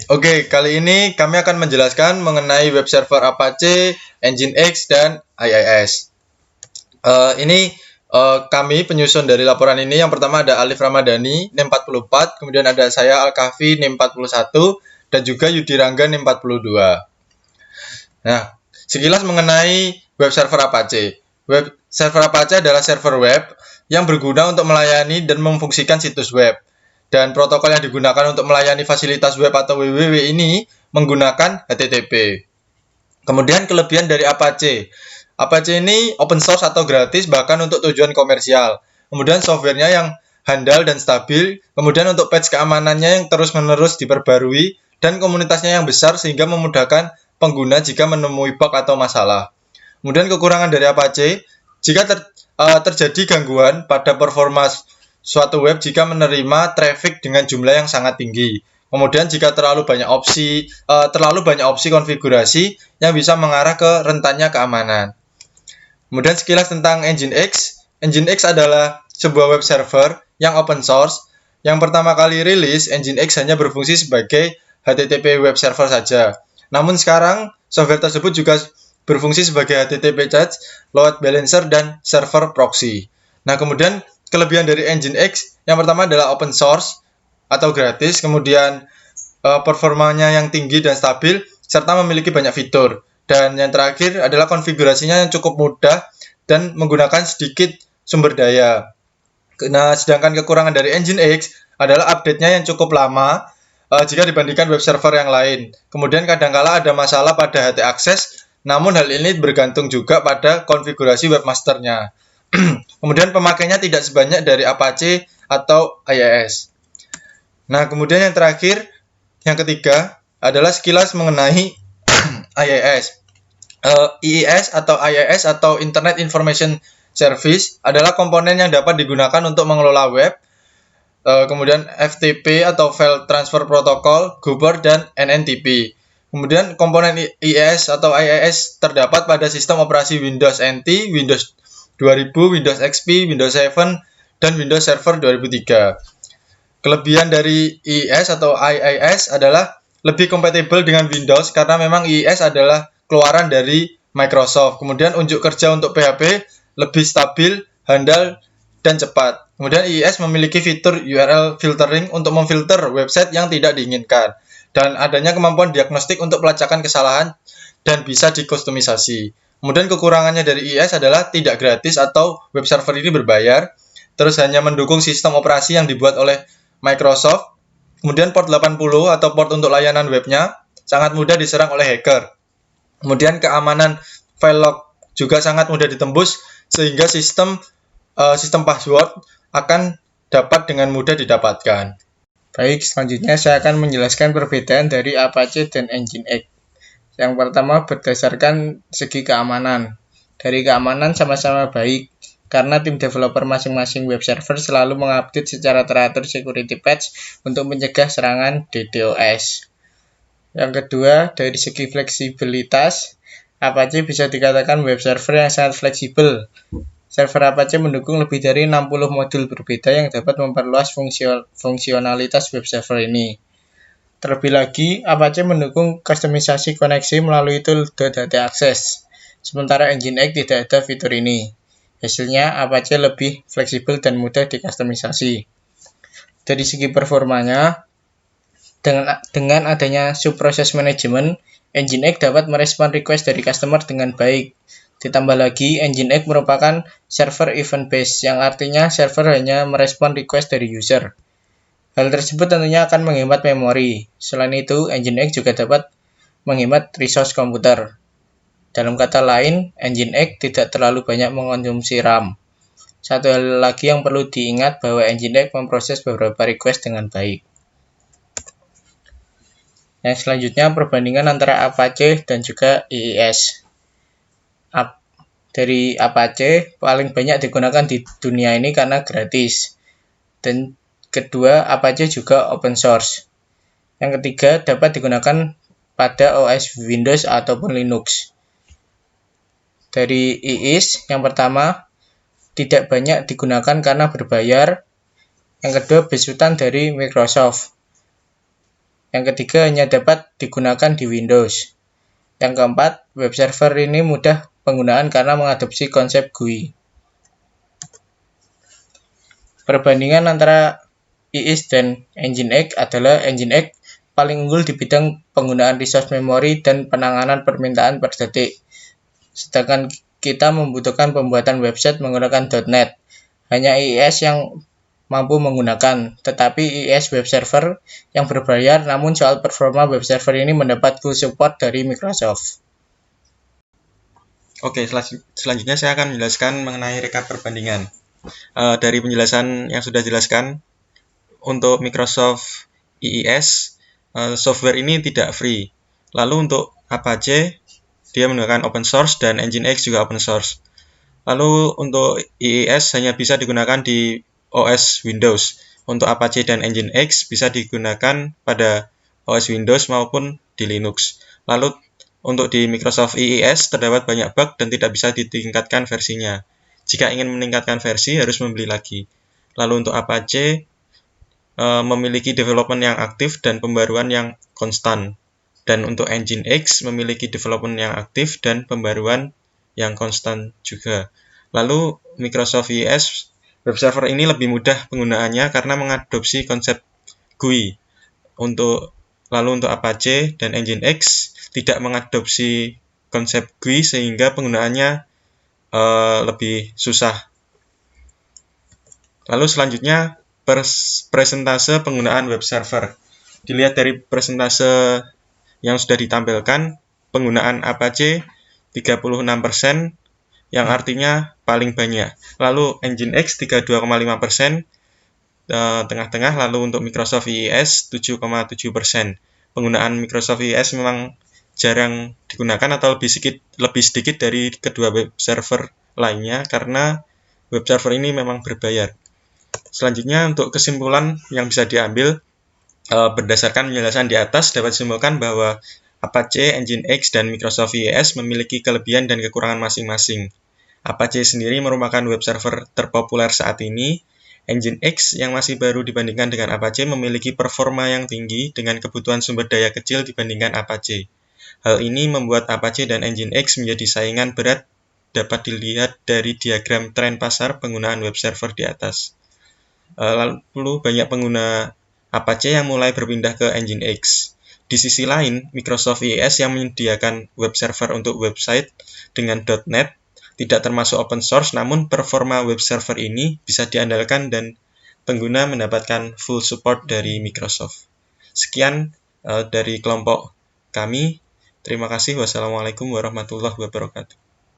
Oke, kali ini kami akan menjelaskan mengenai web server Apache, Nginx, dan IIS. Kami penyusun dari laporan ini. Yang pertama ada Alif Ramadhani, NIM 44, kemudian ada saya Al-Kahfi, NIM 41, dan juga Yudi Rangga, NIM 42. Nah, sekilas mengenai web server Apache. Web server Apache adalah server web yang berguna untuk melayani dan memfungsikan situs web. Dan protokol yang digunakan untuk melayani fasilitas web atau WWW ini menggunakan HTTP. Kemudian kelebihan dari Apache. Apache ini open source atau gratis bahkan untuk tujuan komersial. Kemudian softwarenya yang handal dan stabil. Kemudian untuk patch keamanannya yang terus-menerus diperbarui. Dan komunitasnya yang besar sehingga memudahkan pengguna jika menemui bug atau masalah. Kemudian kekurangan dari Apache, jika terjadi gangguan pada performa suatu web jika menerima traffic dengan jumlah yang sangat tinggi. Kemudian jika terlalu banyak opsi konfigurasi yang bisa mengarah ke rentannya keamanan. Kemudian sekilas tentang Nginx. Nginx adalah sebuah web server yang open source. Yang pertama kali rilis, Nginx hanya berfungsi sebagai HTTP web server saja. Namun sekarang software tersebut juga berfungsi sebagai HTTP chat, load balancer, dan server proxy. Nah, kemudian kelebihan dari Nginx yang pertama adalah open source atau gratis, kemudian performanya yang tinggi dan stabil, serta memiliki banyak fitur. Dan yang terakhir adalah konfigurasinya yang cukup mudah dan menggunakan sedikit sumber daya. Nah, sedangkan kekurangan dari Nginx adalah update-nya yang cukup lama jika dibandingkan web server yang lain. Kemudian kadangkala ada masalah pada HT access, namun hal ini bergantung juga pada konfigurasi webmasternya. Kemudian pemakainya tidak sebanyak dari Apache atau IIS. Nah, kemudian yang terakhir, yang ketiga adalah sekilas mengenai IIS. IIS atau IIS atau Internet Information Service adalah komponen yang dapat digunakan untuk mengelola web. Kemudian FTP atau File Transfer Protocol, Gopher, dan NNTP. Kemudian komponen IIS atau IIS terdapat pada sistem operasi Windows NT, Windows 2000, Windows XP, Windows 7, dan Windows Server 2003. Kelebihan dari IIS atau IIS adalah lebih kompatibel dengan Windows karena memang IIS adalah keluaran dari Microsoft. Kemudian unjuk kerja untuk PHP lebih stabil, handal, dan cepat. Kemudian IIS memiliki fitur URL filtering untuk memfilter website yang tidak diinginkan. Dan adanya kemampuan diagnostik untuk pelacakan kesalahan dan bisa dikustomisasi. Kemudian kekurangannya dari IIS adalah tidak gratis atau web server ini berbayar. Terus hanya mendukung sistem operasi yang dibuat oleh Microsoft. Kemudian port 80 atau port untuk layanan webnya sangat mudah diserang oleh hacker. Kemudian keamanan file log juga sangat mudah ditembus sehingga sistem password akan dapat dengan mudah didapatkan. Baik, selanjutnya saya akan menjelaskan perbedaan dari Apache dan Nginx. Yang pertama berdasarkan segi keamanan. Dari keamanan sama-sama baik, karena tim developer masing-masing web server selalu mengupdate secara teratur security patch untuk mencegah serangan DDoS. Yang kedua, dari segi fleksibilitas, Apache bisa dikatakan web server yang sangat fleksibel. Server Apache mendukung lebih dari 60 modul berbeda yang dapat memperluas fungsionalitas web server ini. Terlebih lagi, Apache mendukung kustomisasi koneksi melalui tool .ht access, sementara Nginx tidak ada fitur ini. Hasilnya, Apache lebih fleksibel dan mudah dikustomisasi. Dari segi performanya, dengan adanya subprocess management, Nginx dapat merespon request dari customer dengan baik. Ditambah lagi, Nginx merupakan server event-based, yang artinya server hanya merespon request dari user. Hal tersebut tentunya akan menghemat memori. Selain itu, Nginx juga dapat menghemat resource komputer. Dalam kata lain, Nginx tidak terlalu banyak mengkonsumsi RAM. Satu hal lagi yang perlu diingat bahwa Nginx memproses beberapa request dengan baik. Yang selanjutnya, perbandingan antara Apache dan juga IIS. Dari Apache paling banyak digunakan di dunia ini karena gratis. Dan kedua, Apache juga open source. Yang ketiga, dapat digunakan pada OS Windows ataupun Linux. Dari IIS, yang pertama, tidak banyak digunakan karena berbayar. Yang kedua, besutan dari Microsoft. Yang ketiga, hanya dapat digunakan di Windows. Yang keempat, web server ini mudah penggunaan karena mengadopsi konsep GUI. Perbandingan antara IIS dan Nginx adalah Nginx paling unggul di bidang penggunaan resource memory dan penanganan permintaan per detik. Sedangkan kita membutuhkan pembuatan website menggunakan .NET. Hanya IIS yang mampu menggunakan, tetapi IIS web server yang berbayar, namun soal performa web server ini mendapat full support dari Microsoft. Oke, selanjutnya saya akan menjelaskan mengenai rekap perbandingan. Dari penjelasan yang sudah dijelaskan, untuk Microsoft IIS, software ini tidak free. Lalu untuk Apache, dia menggunakan open source dan Nginx juga open source. Lalu untuk IIS hanya bisa digunakan di OS Windows. Untuk Apache dan Nginx bisa digunakan pada OS Windows maupun di Linux. Lalu untuk di Microsoft IIS terdapat banyak bug dan tidak bisa ditingkatkan versinya. Jika ingin meningkatkan versi harus membeli lagi. Lalu untuk Apache memiliki development yang aktif dan pembaruan yang konstan. Dan untuk Nginx memiliki development yang aktif dan pembaruan yang konstan juga. Lalu Microsoft IIS web server ini lebih mudah penggunaannya karena mengadopsi konsep GUI. Lalu untuk Apache dan Nginx tidak mengadopsi konsep GUI sehingga penggunaannya lebih susah. Lalu selanjutnya persentase penggunaan web server. Dilihat dari persentase yang sudah ditampilkan, penggunaan Apache 36%, yang artinya paling banyak. Lalu Nginx 32,5%, tengah-tengah. Lalu untuk Microsoft IIS 7,7%. Penggunaan Microsoft IIS memang jarang digunakan atau lebih sedikit dari kedua web server lainnya karena web server ini memang berbayar. Selanjutnya untuk kesimpulan yang bisa diambil berdasarkan penjelasan di atas dapat disimpulkan bahwa Apache, Nginx, dan Microsoft IIS memiliki kelebihan dan kekurangan masing-masing. Apache sendiri merupakan web server terpopuler saat ini. Nginx yang masih baru dibandingkan dengan Apache memiliki performa yang tinggi dengan kebutuhan sumber daya kecil dibandingkan Apache. Hal ini membuat Apache dan Nginx menjadi saingan berat dapat dilihat dari diagram tren pasar penggunaan web server di atas. Lalu banyak pengguna Apache yang mulai berpindah ke Nginx. Di sisi lain, Microsoft IIS yang menyediakan web server untuk website dengan .NET tidak termasuk open source, namun performa web server ini bisa diandalkan dan pengguna mendapatkan full support dari Microsoft. Sekian dari kelompok kami. Terima kasih. Wassalamualaikum warahmatullahi wabarakatuh.